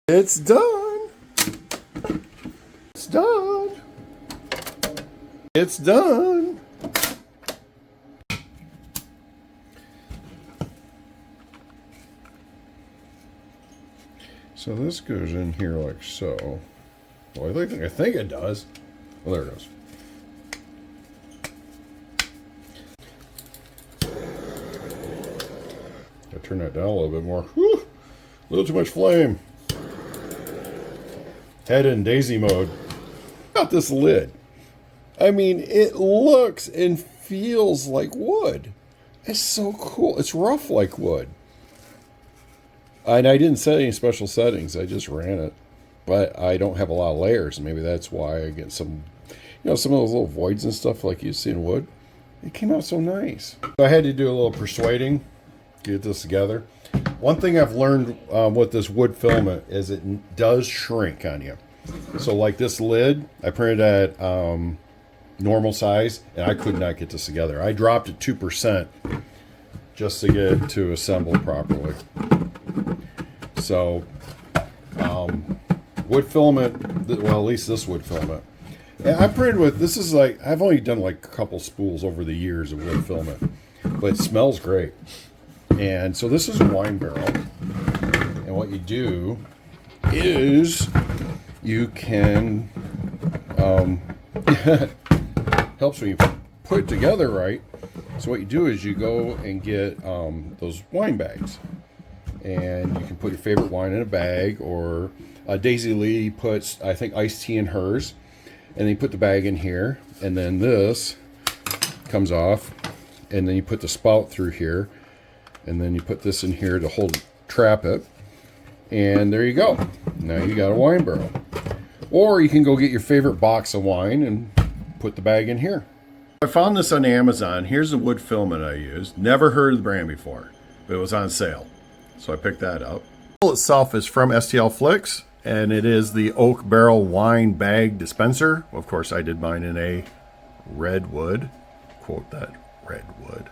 It's done. It's done. It's done. So this goes in here like so. Well, I think it does. Well, there it goes. Gotta turn that down a little bit more. Whew, a little too much flame. Head in daisy mode. Got this lid. I mean, it looks and feels like wood. It's so cool. It's rough like wood. And I didn't set any special settings. I just ran it. But I don't have a lot of layers. Maybe that's why I get some, some of those little voids and stuff like you see in wood. It came out so nice. So I had to do a little persuading to get this together. One thing I've learned with this wood filament is it does shrink on you. So like this lid, I printed at normal size, and I could not get this together. I dropped it 2% just to get it to assemble properly. So wood filament, well, at least this wood filament. And I printed with, this is like, I've only done like a couple spools over the years of wood filament, but it smells great. And so this is a wine barrel. And what you do is you can, helps when you put it together right. So what you do is you go and get those wine bags. And you can put your favorite wine in a bag, or Daisy Lee puts, I think, iced tea in hers. And then you put the bag in here, and then this comes off, and then you put the spout through here, and then you put this in here to trap it. And there you go. Now you got a wine barrel. Or you can go get your favorite box of wine and put the bag in here. I found this on Amazon. Here's the wood filament I used. Never heard of the brand before, but it was on sale. So I picked that up. The itself is from STL Flicks, and it is the oak barrel wine bag dispenser. Of course, I did mine in a red wood. Quote that, red wood.